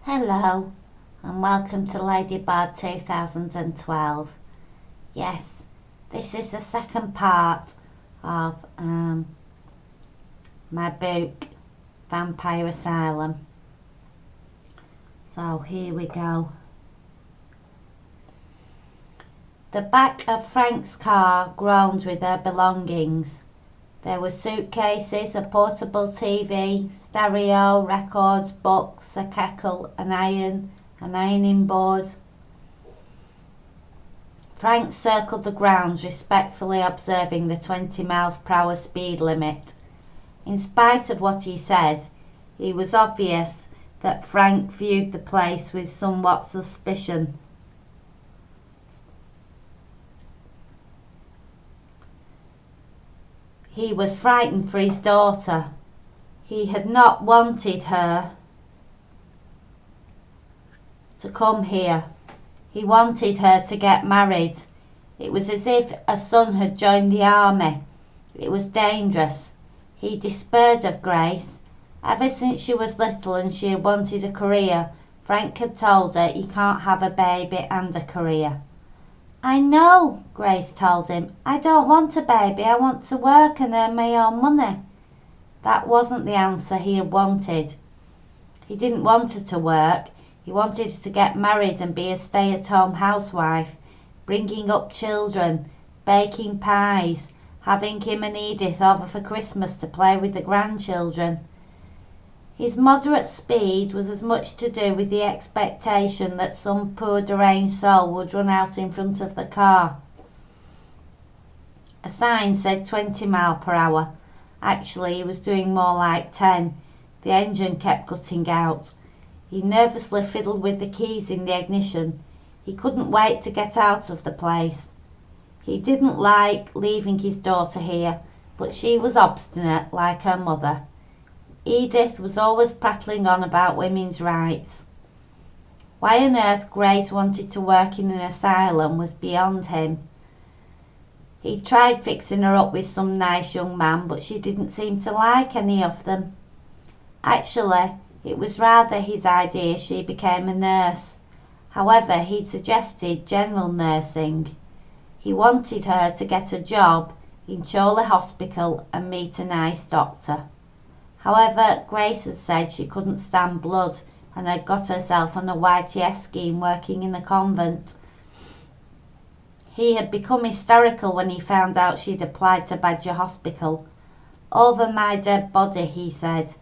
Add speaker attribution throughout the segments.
Speaker 1: Hello and welcome to Ladybird 2012. Yes, this is the second part of my book Vampire Asylum. So here we go. The back of Frank's car groaned with her belongings. There were suitcases, a portable TV, stereo, records, books, a kettle, an ironing board. Frank circled the grounds, respectfully observing the 20 miles per hour speed limit. In spite of what he said, it was obvious that Frank viewed the place with somewhat suspicion. He was frightened for his daughter. He had not wanted her to come here. He wanted her to get married. It was as if a son had joined the army. It was dangerous. He despaired of Grace. Ever since she was little and she had wanted a career, Frank had told her you can't have a baby and a career. I know, Grace told him. I don't want a baby. I want to work and earn my own money. That wasn't the answer he had wanted. He didn't want her to work. He wanted her to get married and be a stay-at-home housewife, bringing up children, baking pies, having him and Edith over for Christmas to play with the grandchildren. His moderate speed was as much to do with the expectation that some poor deranged soul would run out in front of the car. A sign said 20 miles per hour. Actually, he was doing more like 10. The engine kept cutting out. He nervously fiddled with the keys in the ignition. He couldn't wait to get out of the place. He didn't like leaving his daughter here, but she was obstinate like her mother. Edith was always prattling on about women's rights. Why on earth Grace wanted to work in an asylum was beyond him. He tried fixing her up with some nice young man, but she didn't seem to like any of them. Actually, it was rather his idea she became a nurse. However, he'd suggested general nursing. He wanted her to get a job in Chorley Hospital and meet a nice doctor. However, Grace had said she couldn't stand blood and had got herself on a YTS scheme working in a convent. He had become hysterical when he found out she'd applied to Badger Hospital. Over my dead body, he said.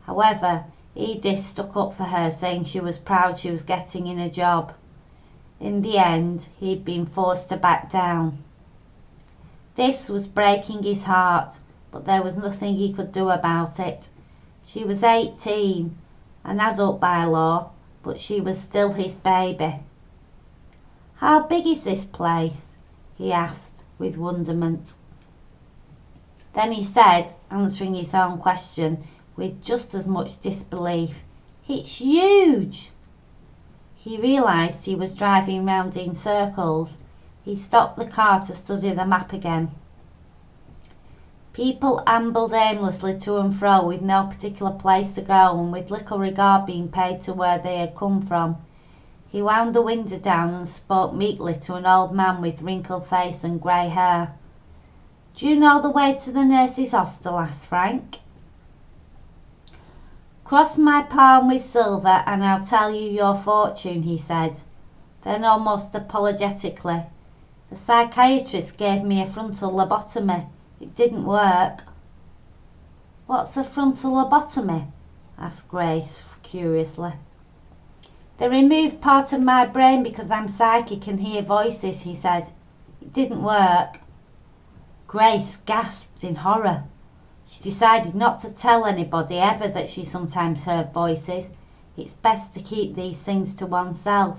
Speaker 1: However, Edith stuck up for her, saying she was proud she was getting in a job. In the end, he'd been forced to back down. This was breaking his heart, but there was nothing he could do about it. She was 18, an adult by law, but she was still his baby. How big is this place? He asked with wonderment. Then he said, answering his own question with just as much disbelief, It's huge! He realised he was driving round in circles. He stopped the car to study the map again. People ambled aimlessly to and fro with no particular place to go and with little regard being paid to where they had come from. He wound the window down and spoke meekly to an old man with wrinkled face and grey hair. Do you know the way to the nurses' hostel? Asked Frank. Cross my palm with silver and I'll tell you your fortune, he said. Then almost apologetically, the psychiatrist gave me a frontal lobotomy. It didn't work. What's a frontal lobotomy? Asked Grace curiously. They removed part of my brain because I'm psychic and hear voices, he said. It didn't work. Grace gasped in horror. She decided not to tell anybody ever that she sometimes heard voices. It's best to keep these things to oneself.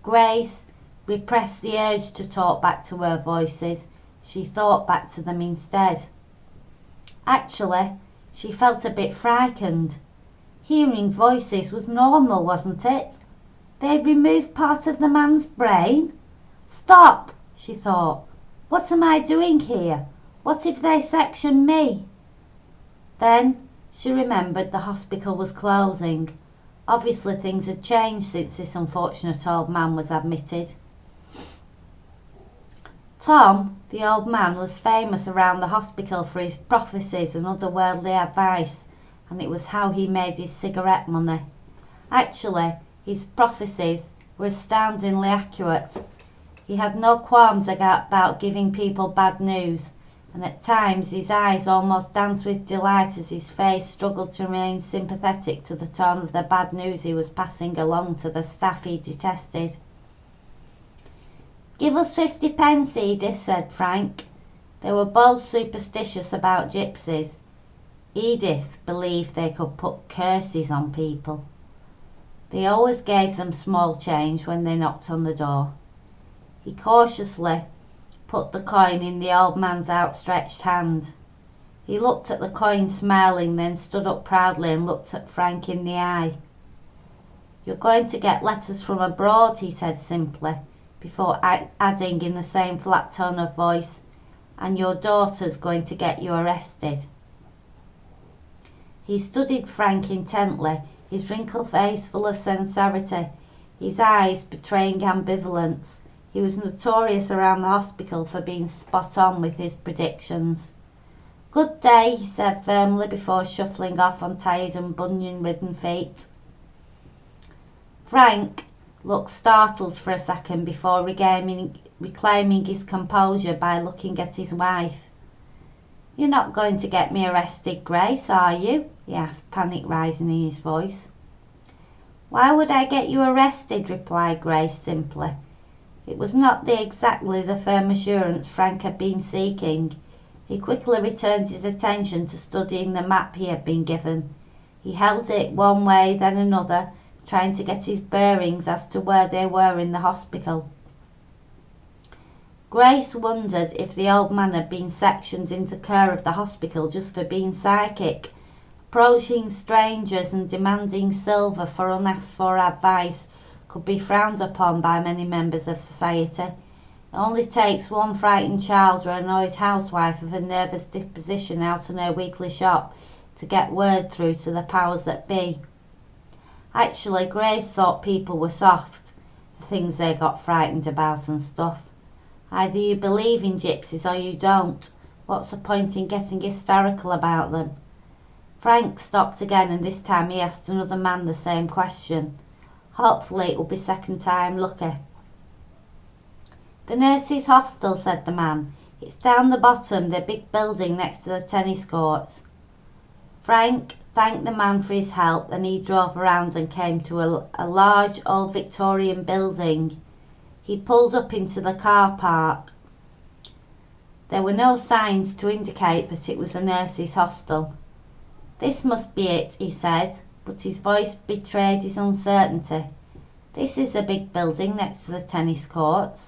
Speaker 1: Grace repressed the urge to talk back to her voices. She thought back to them instead. Actually, she felt a bit frightened. Hearing voices was normal, wasn't it? They'd removed part of the man's brain. Stop, she thought. What am I doing here? What if they section me? Then she remembered the hospital was closing. Obviously things had changed since this unfortunate old man was admitted. Tom, the old man, was famous around the hospital for his prophecies and otherworldly advice, and it was how he made his cigarette money. Actually, his prophecies were astoundingly accurate. He had no qualms about giving people bad news, and at times his eyes almost danced with delight as his face struggled to remain sympathetic to the tone of the bad news he was passing along to the staff he detested. "Give us 50p, Edith," said Frank. They were both superstitious about gypsies. Edith believed they could put curses on people. They always gave them small change when they knocked on the door. He cautiously put the coin in the old man's outstretched hand. He looked at the coin smiling, then stood up proudly and looked at Frank in the eye. "You're going to get letters from abroad," he said simply, before adding in the same flat tone of voice, "and your daughter's going to get you arrested." He studied Frank intently, his wrinkled face full of sincerity, his eyes betraying ambivalence. He was notorious around the hospital for being spot on with his predictions. "Good day," he said firmly before shuffling off on tired and bunion-ridden feet. Frank looked startled for a second before reclaiming his composure by looking at his wife. "You're not going to get me arrested, Grace, are you?" he asked, panic rising in his voice. "Why would I get you arrested?" replied Grace simply. It was not exactly the firm assurance Frank had been seeking. He quickly returned his attention to studying the map he had been given. He held it one way, then another, trying to get his bearings as to where they were in the hospital. Grace wondered if the old man had been sectioned into care of the hospital just for being psychic. Approaching strangers and demanding silver for unasked for advice could be frowned upon by many members of society. It only takes one frightened child or annoyed housewife of a nervous disposition out on her weekly shop to get word through to the powers that be. Actually, Grace thought people were soft, the things they got frightened about and stuff. Either you believe in gypsies or you don't. What's the point in getting hysterical about them? Frank stopped again, and this time he asked another man the same question. Hopefully it will be second time lucky. "The nurses' hostel," said the man. "It's down the bottom, the big building next to the tennis courts." Frank thanked the man for his help, then he drove around and came to a large old Victorian building. He pulled up into the car park. There were no signs to indicate that it was a nurses' hostel. "This must be it," he said, but his voice betrayed his uncertainty. "This is a big building next to the tennis courts."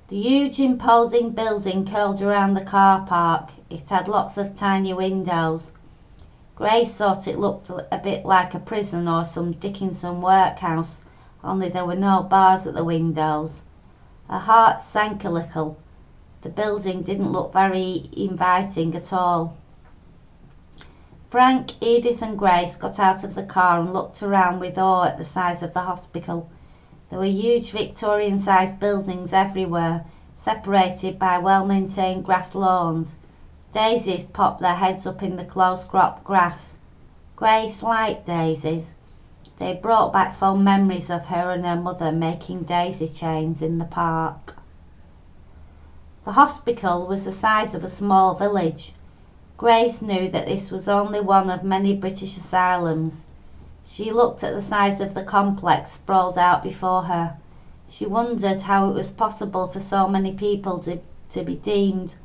Speaker 1: The huge imposing building curled around the car park. It had lots of tiny windows. Grace thought it looked a bit like a prison or some Dickinson workhouse, only there were no bars at the windows. Her heart sank a little. The building didn't look very inviting at all. Frank, Edith and Grace got out of the car and looked around with awe at the size of the hospital. There were huge Victorian-sized buildings everywhere, separated by well-maintained grass lawns. Daisies popped their heads up in the close-cropped grass. Grace liked daisies. They brought back fond memories of her and her mother making daisy chains in the park. The hospital was the size of a small village. Grace knew that this was only one of many British asylums. She looked at the size of the complex sprawled out before her. She wondered how it was possible for so many people to be deemed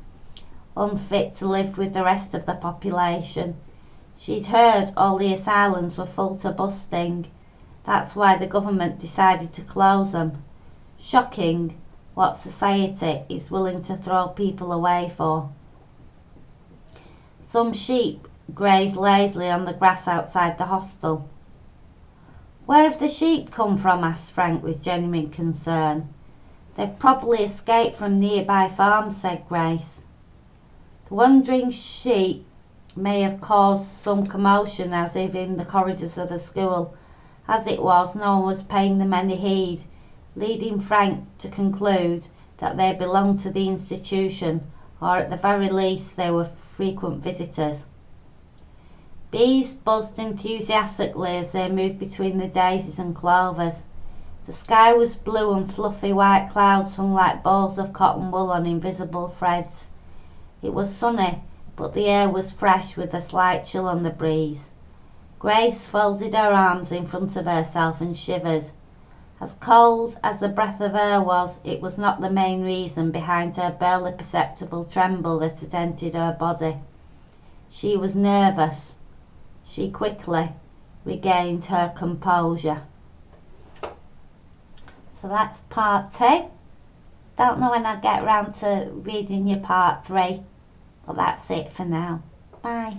Speaker 1: unfit to live with the rest of the population. She'd heard all the asylums were full to busting. That's why the government decided to close them. Shocking what society is willing to throw people away for. Some sheep grazed lazily on the grass outside the hostel. "Where have the sheep come from?" asked Frank with genuine concern. "They've probably escaped from nearby farms," said Grace. The wandering sheep may have caused some commotion, as if in the corridors of the school, As it was, no one was paying them any heed, leading Frank to conclude that they belonged to the institution, or at the very least they were frequent visitors. Bees buzzed enthusiastically as they moved between the daisies and clovers. The sky was blue and fluffy white clouds hung like balls of cotton wool on invisible threads. It was sunny, but the air was fresh with a slight chill on the breeze. Grace folded her arms in front of herself and shivered. As cold as the breath of air was, it was not the main reason behind her barely perceptible tremble that had entered her body. She was nervous. She quickly regained her composure. So that's part 2. Don't know when I'll get round to reading you part 3, but that's it for now. Bye.